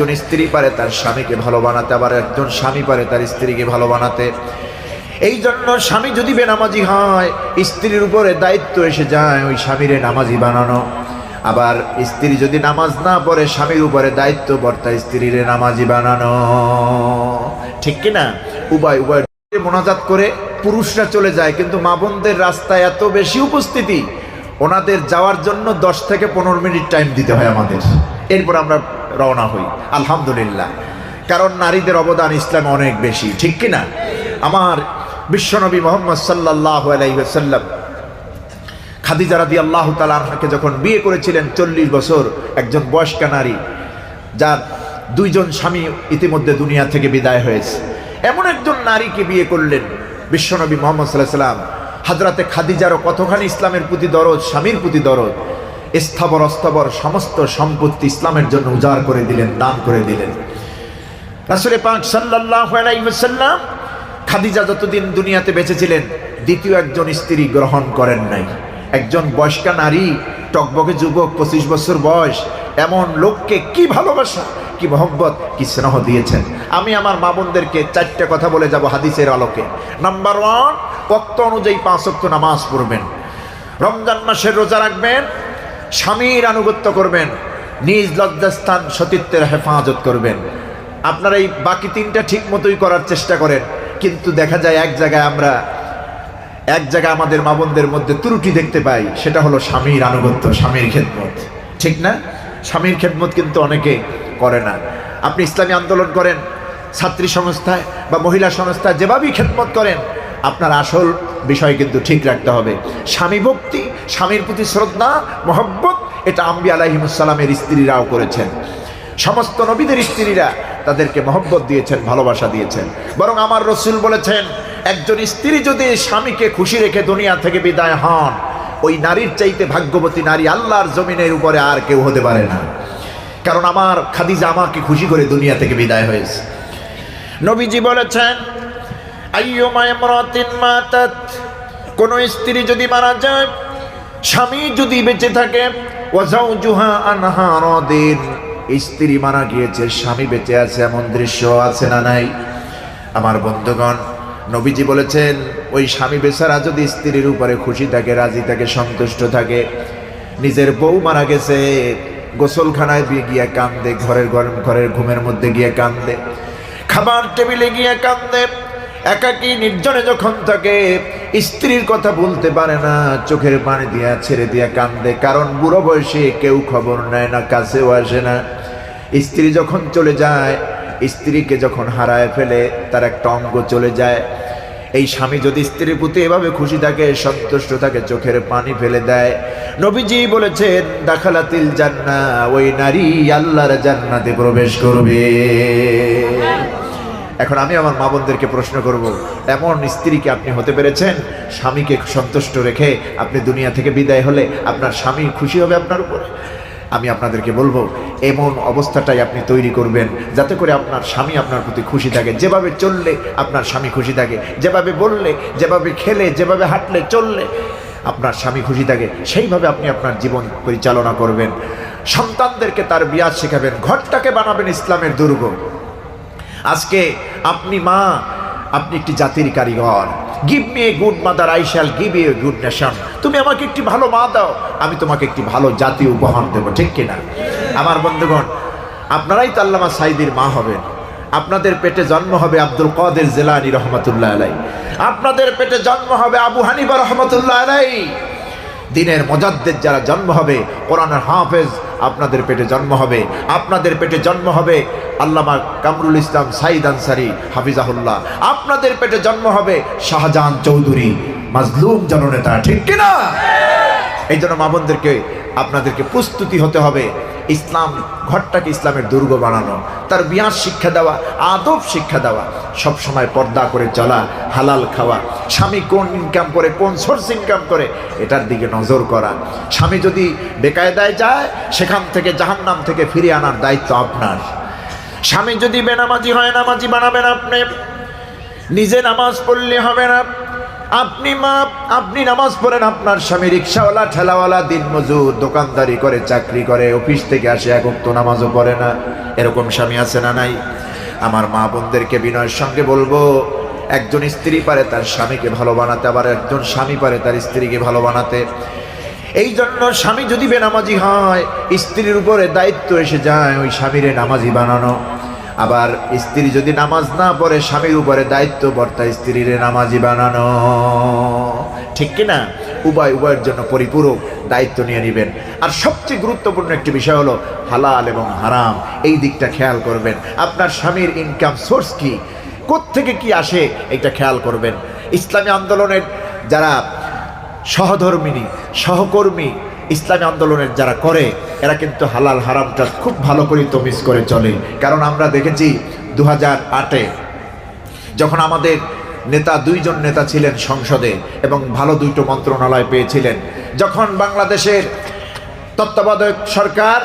একজন স্ত্রী পারে তার স্বামীকে ভালো বানাতে, আবার একজন স্বামী পারে তার স্ত্রীকে ভালো বানাতে। এই জন্য স্বামী যদি বেনামাজি হয়, স্ত্রীর উপরে দায়িত্ব এসে যায় ওই স্বামীরে নামাজি বানানো। আবার স্ত্রী যদি নামাজ না পড়ে, স্বামীর উপরে দায়িত্ব বর্তায় স্ত্রীরে নামাজি বানানো। ঠিক কিনা? উভয় মোনাজাত করে পুরুষরা চলে যায়, কিন্তু মা বোনদের রাস্তায় এত বেশি উপস্থিতি, ওনাদের যাওয়ার জন্য 10 থেকে 15 মিনিট টাইম দিতে হয় আমাদের, এরপর আমরা রওনা হই। আলহামদুলিল্লাহ, কারণ নারীদের অবদান ইসলামে অনেক বেশি। ঠিক কিনা? আমার বিশ্বনবী মুহাম্মদ সাল্লাল্লাহু আলাইহি ওয়াসাল্লাম খাদিজা রাদিয়াল্লাহু তাআলা আনহাকে যখন বিয়ে করেছিলেন, 40 বছর, একজন বয়স্কা নারী যার 2 জন স্বামী ইতিমধ্যে দুনিয়া থেকে বিদায় হয়েছে, এমন একজন নারীকে বিয়ে করলেন বিশ্বনবী মুহাম্মদ সাল্লাল্লাহু আলাইহি ওয়াসাল্লাম। হযরতে খাদিজারও কতখানি ইসলামের প্রতি দরদ, স্বামীর প্রতি দরদ, স্থাবর অস্থাবর সমস্ত সম্পত্তি ইসলামের জন্য উজাড় করে দিলেন, দান করে দিলেন। রাসূল পাক সাল্লাল্লাহু আলাইহি ওয়াসাল্লাম খাদিজা যতদিন দুনিয়াতে বেঁচে ছিলেন, দ্বিতীয় একজন স্ত্রী গ্রহণ করেন নাই। একজন বয়স্কা নারী, টকবকে যুবক, 25 বছর বয়স, এমন লোককে কি ভালোবাসা, কি মহব্বত, কি স্নেহ দিয়েছেন। আমি আমার মা বোনদেরকে 4টা কথা বলে যাব হাদিসের আলোকে। নাম্বার 1, ওয়াক্ত অনুযায়ী 5 ওয়াক্ত নামাজ পড়বেন, রমজান মাসের রোজা রাখবেন, স্বামীর আনুগত্য করবেন, নিজ লজ্জাস্থান সতীত্বের হেফাজত করবেন। আপনারা এই বাকি 3টা ঠিক মতোই করার চেষ্টা করেন, কিন্তু দেখা যায় এক জায়গায় আমাদের মা বোনদের মধ্যে ত্রুটি দেখতে পাই, সেটা হলো স্বামীর আনুগত্য, স্বামীর খেদমত। ঠিক না? স্বামীর খেদমত কিন্তু অনেকে করে না। আপনি ইসলামী আন্দোলন করেন, ছাত্রী সংস্থায় বা মহিলা সংস্থায়, যেভাবেই খেদমত করেন, আপনার আসল বিষয় কিন্তু ঠিক রাখতে হবে। স্বামী ভক্তি, স্বামীর প্রতি শ্রদ্ধা, মহব্বত, এটা আম্বিয়া আলাইহিমুস সালামের স্ত্রীরাও করেছেন। সমস্ত নবীদের স্ত্রীরা তাদেরকে মহব্বত দিয়েছেন, ভালোবাসা দিয়েছেন। বরং আমার রসুল বলেছেন, একজন স্ত্রী যদি স্বামীকে খুশি রেখে দুনিয়া থেকে বিদায় হন, ওই নারীর চাইতে ভাগ্যবতী নারী আল্লাহর জমিনের উপরে আর কেউ হতে পারে না। কারণ আমার খাদিজা আমাকে খুশি করে দুনিয়া থেকে বিদায় হয়েছে। নবীজি বলেছেন, আইয়ুমা ইমরাতিন মাতাত, কোন স্ত্রী যদি মারা যায়, স্বামী যদি বেঁচে থাকে, ওয়া যাওজুহা আনহা রাদিন, স্ত্রী মারা গিয়েছে, স্বামী বেঁচে আছে, এমন দৃশ্য আছে না নাই? আমার বন্ধুগণ, নবীজি বলেছেন, ওই স্বামী বেচারা যদি স্ত্রীর উপরে খুশি থাকে, রাজি থাকে, সন্তুষ্ট থাকে, নিজের বউ মারা গেছে, গোসলখানায় গিয়ে কান্দে, ঘরের ঘুমের মধ্যে গিয়ে কান্দে, খাবার টেবিলে গিয়ে কান্দে, একাকী নির্জনে যখন থাকে, স্ত্রীর কথা বলতে পারে না, চোখের পানি দিয়া ছেড়ে দিয়া কান্দে। কারণ বুড়ো বয়সে কেউ খবর নেয় না, কাছেও আসে না। স্ত্রী যখন চলে যায়, স্ত্রীকে যখন হারায় ফেলে, তার একটা অঙ্গ চলে যায়। এই স্বামী যদি স্ত্রীর প্রতি এভাবে খুশি থাকে, সন্তুষ্ট থাকে, চোখের পানি ফেলে দেয়, নবীজি বলেছেন, দাখালাতিল জান্নাহ, ওই নারী আল্লাহর জান্নাতে প্রবেশ করবে। এখন আমি আমার মা বোনদেরকে প্রশ্ন করব, এমন স্ত্রীকে আপনি হতে পেরেছেন? স্বামীকে সন্তুষ্ট রেখে আপনি দুনিয়া থেকে বিদায় হলে আপনার স্বামী খুশি হবে আপনার উপরে? আমি আপনাদেরকে বলবো, এমন অবস্থাটাই আপনি তৈরি করবেন যাতে করে আপনার স্বামী আপনার প্রতি খুশি থাকে। যেভাবে চললে আপনার স্বামী খুশি থাকে, যেভাবে বললে, যেভাবে খেলে, যেভাবে হাঁটলে, চললে আপনার স্বামী খুশি থাকে, সেইভাবে আপনি আপনার জীবন পরিচালনা করবেন। সন্তানদেরকে তার বিয়াত শেখাবেন, ঘরটাকে বানাবেন ইসলামের দুর্গ। আজকে আপনি মা, আপনি একটি জাতির কারিগর। Give me a good mother, I shall give you a good nation. তুমি আমাকে একটি ভালো মা দাও, আমি তোমাকে একটি ভালো জাতি উপহার দেবো। ঠিক কিনা? আমার বন্ধুগণ, আপনারাই তো আল্লামা সাঈদীর মা হবেন। আপনাদের পেটে জন্ম হবে আব্দুল কাদের জিলানী রহমাতুল্লাহ আলাইহি, আপনাদের পেটে জন্ম হবে আবু হানিফা রহমাতুল্লাহ আলাইহি। দিনের মুজাদ্দিদ যারা জন্ম হবে, কোরআনের হাফেজ আপনাদের পেটে জন্ম হবে। আপনাদের পেটে জন্ম হবে আল্লামা কামরুল ইসলাম সাঈদ আনসারী হাফিজাহুল্লাহ। আপনাদের পেটে জন্ম হবে শাহজাহান চৌধুরী, মাজলুম জননেতা। ঠিক কিনা? এই জন্য মা বোনদেরকে আপনাদেরকে প্রস্তুতি হতে হবে, ইসলাম ঘরটাকে ইসলামের দুর্গ বানানো, তার বিয়াস শিক্ষা দেওয়া, আদব শিক্ষা দেওয়া, সব সময় পর্দা করে চলা, হালাল খাওয়া, স্বামী কোন ইনকাম করে, কোন সোর্স ইনকাম করে, এটার দিকে নজর করা। স্বামী যদি বেকায়দায় যায়, সেখান থেকে জাহান্নাম থেকে ফিরিয়ে আনার দায়িত্ব আপনার। স্বামী যদি বেনামাজি হয়, নামাজি বানাবেন আপনি। নিজে নামাজ পড়লে হবে না, আপনি নামাজ পড়েন, আপনার স্বামী রিক্সাওয়ালা, ঠেলাওয়ালা, দিনমজুর, দোকানদারি করে, চাকরি করে, অফিস থেকে আসে, এক ওয়াক্ত নামাজও পড়ে না। এরকম স্বামী আছে না নাই? আমার মা বোনদেরকে বিনয়ের সঙ্গে বলবো, একজন স্ত্রী পারে তার স্বামীকে ভালো বানাতে, আবার একজন স্বামী পারে তার স্ত্রীকে ভালো বানাতে। এই জন্য স্বামী যদি বেনামাজি হয়, স্ত্রীর উপরে দায়িত্ব এসে যায় ওই স্বামীরে নামাজি বানানো। আবার স্ত্রী যদি নামাজ না পড়ে, স্বামীর উপরে দায়িত্ব বর্তায় স্ত্রীরে নামাজি বানানো। ঠিক কিনা? উভয়ের জন্য পরিপূরক দায়িত্ব নিয়ে নেবেন। আর সবচেয়ে গুরুত্বপূর্ণ একটি বিষয় হলো হালাল এবং হারাম, এই দিকটা খেয়াল করবেন। আপনার স্বামীর ইনকাম সোর্স কি, কোত্থেকে কি আসে, এটা খেয়াল করবেন। ইসলামী আন্দোলনের যারা সহধর্মিনী, সহকর্মী, ইসলামী আন্দোলনের যারা করে, এরা কিন্তু হালাল হারামটা খুব ভালো করে তমিজ করে চলে। কারণ আমরা দেখেছি 2008-এ যখন আমাদের নেতা, দুইজন নেতা ছিলেন সংসদে এবং ভালো দুটো মন্ত্রণালয় পেয়েছিলেন, যখন বাংলাদেশের তত্ত্বাবধায়ক সরকার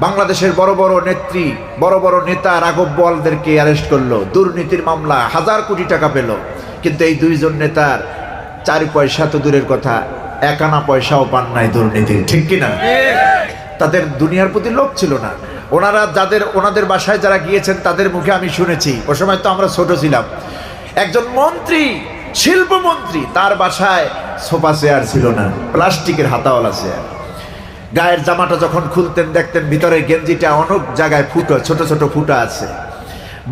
বাংলাদেশের বড় বড় নেত্রী, বড় বড় নেতা, রাঘব বোয়ালদেরকে অ্যারেস্ট করলো, দুর্নীতির মামলা, 1000 কোটি টাকা পেল, কিন্তু এই দুইজন নেতার 4 পয়সা তো দূরের কথা, 1 আনা পয়সাও পান নাই দুর্নীতি। ঠিক কিনা? তাদের দুনিয়ার প্রতি লোভ ছিল না। ওনাদের বাসায় যারা গিয়েছেন তাদের মুখে আমি শুনেছি, ও সময় তো আমরা ছোট ছিলাম, একজন মন্ত্রী, শিল্পমন্ত্রী, তার বাসায় সোফা চেয়ার ছিল না, প্লাস্টিকের হাতাওয়ালা চেয়ার। গায়ের জামাটা যখন খুলতেন দেখতেন ভিতরে গেঞ্জিটা অনেক জায়গায় ফুটো, ছোট ছোট ফুটা আছে।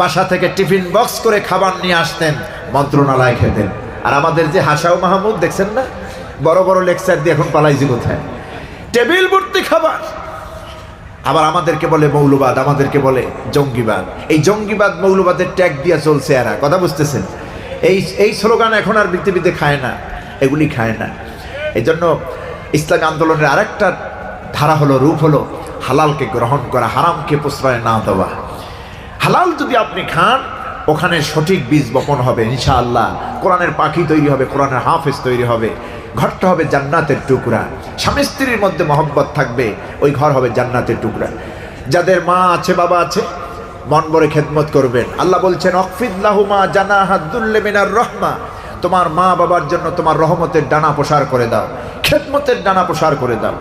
বাসা থেকে টিফিন বক্স করে খাবার নিয়ে আসতেন, মন্ত্রণালয় খেতেন। আর আমাদের যে হাসাও মাহমুদ দেখছেন না, বড় বড় লেকচার দিয়ে এখন পালাইছি কোথায়, টেবিল ভর্তি খাবার। আবার আমাদেরকে বলে মৌলবাদ, আমাদেরকে বলে জঙ্গিবাদ। এই জঙ্গিবাদ মৌলবাদের ট্যাগ দিয়ে চলছে এরা, কথা বুঝতেছেন? এই স্লোগান এখন আর পৃথিবীতে খায় না, এগুলি খায় না। এই জন্য ইসলামী আন্দোলনের আরেকটা ধারা হলো, রূপ হলো হালালকে গ্রহণ করা, হারামকে প্রশ্রয় না দেওয়া। হালাল যদি আপনি খান, ওখানে সঠিক বীজ বপন হবে ইনশাআল্লাহ। কোরআনের পাখি তৈরি হবে, কোরআনের হাফেজ তৈরি হবে, ঘরটা হবে জান্নাতের টুকরা। স্বামী স্ত্রীর মধ্যে মহব্বত থাকবে, ওই ঘর হবে জান্নাতের টুকরা। যাদের মা আছে, বাবা আছে, মন ভরে খেদমত করবেন। আল্লাহ বলছেন অকফিদ লাহুমা জানাহাদ্দুল্লি মিনার রহমা, তোমার মা বাবার জন্য তোমার রহমতের ডানা প্রসার করে দাও, খেদমতের ডানা প্রসার করে দাও।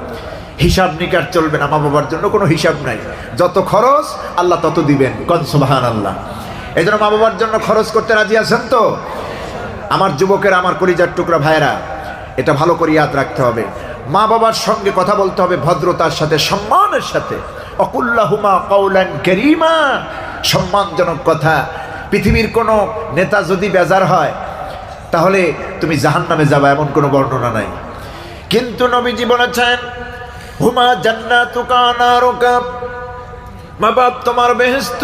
হিসাব নিকাশ চলবে না, মা বাবার জন্য কোনো হিসাব নাই, যত খরচ আল্লাহ তত দিবেন। কোন সুবহানাল্লাহ। এই জন্য মা বাবার জন্য খরচ করতে রাজি আছেন তো? আমার যুবকের, আমার কলিজার টুকরা ভাইয়েরা, এটা ভালো করে ইয়াদ রাখতে হবে। মা বাবার সঙ্গে কথা বলতে হবে ভদ্রতার সাথে, সম্মানের সাথে। অকুল্লাহুমা কাওলান কারীমা, সম্মানজনক কথা। পৃথিবীর কোনো নেতা যদি বেজার হয় তাহলে তুমি জাহান্নামে যাবে, এমন কোনো বর্ণনা নাই। কিন্তু নবীজি বলেছেন হুমা জান্নাতুকা নারুকা, মা বাপ তোমার বেহেশত,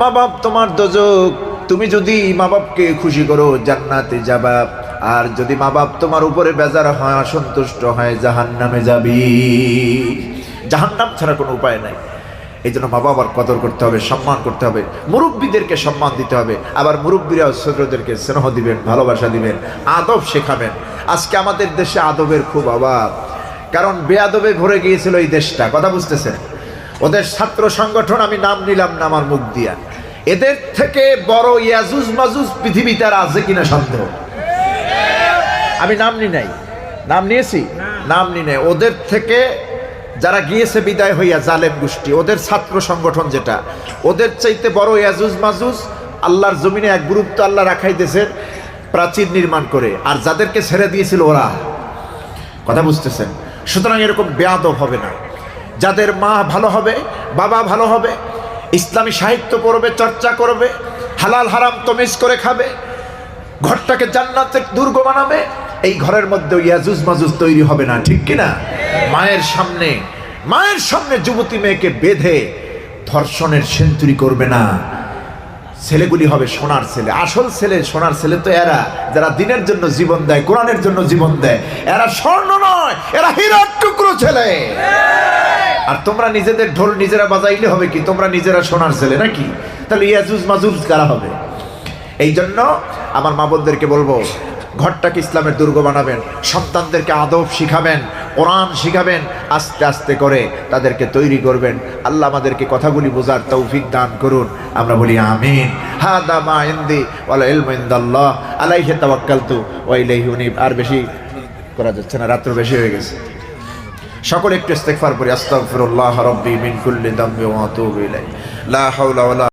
মা বাপ তোমার দোজখ। তুমি যদি মা বাপকে খুশি করো জান্নাতে যাবা, আর যদি মা বাপ তোমার উপরে বেজার হয়, অসন্তুষ্ট হয়, জাহান্নামে যাবি। জাহান্নাম ছাড়া কোনো উপায় নাই। এই জন্য মা বাবার কদর করতে হবে, সম্মান করতে হবে, মুরব্বীদেরকে সম্মান দিতে হবে। আবার মুরব্বীরাও ছোটদেরকে স্নেহ দিবেন, ভালোবাসা দিবেন, আদব শেখাবেন। আজকে আমাদের দেশে আদবের খুব অভাব, কারণ বেআদবে ভরে গিয়েছিল এই দেশটা, কথা বুঝতেছেন? ওদের ছাত্র সংগঠন, আমি নাম নিলাম না আমার মুখ দিয়া, এদের থেকে বড় ইয়াজুজ মাজুজ পৃথিবীতে আর আছে কিনা সন্দেহ। আমি নাম নি নাই, নাম নিয়েছি, নাম নি নাই। ওদের থেকে যারা গিয়েছে বিদায় হইয়া, জালেম গোষ্ঠী, ওদের ছাত্র সংগঠন যেটা, ওদের চাইতে বড় ইয়াজুজ মাজুজ আল্লাহর জমিনে এক গ্রুপ তো আল্লাহ রাখাইতেছেন প্রাচীর নির্মাণ করে, আর যাদেরকে ছেড়ে দিয়েছিল ওরা, কথা বুঝতেছেন? সুতরাং এরকম বেয়াদব হবে না। যাদের মা ভালো হবে, বাবা ভালো হবে, ইসলামী সাহিত্য পড়বে, চর্চা করবে, হালাল হারাম তমিজ করে খাবে, ঘরটাকে জান্নাতের দুর্গ বানাবে, এই ঘরের মধ্যে ইয়াজুজ মাজুজ তৈরি হবে না। ঠিক কিনা? মায়ের সামনে যুবতী মেয়েকে বেঁধে ধর্ষণের সেঞ্চুরি করবে না। ছেলেগুলি হবে সোনার ছেলে। আসল ছেলে, সোনার ছেলে তো এরা, যারা দিনের জন্য জীবন দেয়, কোরআনের জন্য জীবন দেয়। এরা স্বর্ণ নয়, এরা হীরার টুকরো ছেলে। আর তোমরা নিজেদের ঢোল নিজেরা বাজাইলে হবে কি? তোমরা নিজেরা সোনার ছেলে নাকি? তাহলে ইয়াজুজ মাজুজ কারা হবে? এই জন্য আমার মা বোনদেরকে বলবো, ঘরটাকে ইসলামের দুর্গ বানাবেন, সন্তানদেরকে আদব শিখাবেন, কোরআন শিখাবেন, আস্তে আস্তে করে তাদেরকে তৈরি করবেন। আল্লাহ আমাদেরকে কথাগুলি বোঝার তৌফিক দান করুন। আমরা বলি আমিন। হাদা মা ইনদি ওয়াল ইলমু ইনদাল্লাহ আলাইহি তাওয়াক্কালতু ওয়া ইলাইহি উনীব। আর বেশি করা যাচ্ছে না, রাত্র বেশি হয়ে গেছে। সকলে একটু ইস্তেগফার করি। আস্তাগফিরুল্লাহ রাব্বি মিন কুল্লি যামবি ওয়া আতুবু ইলাইহি লা হাওলা ওয়ালা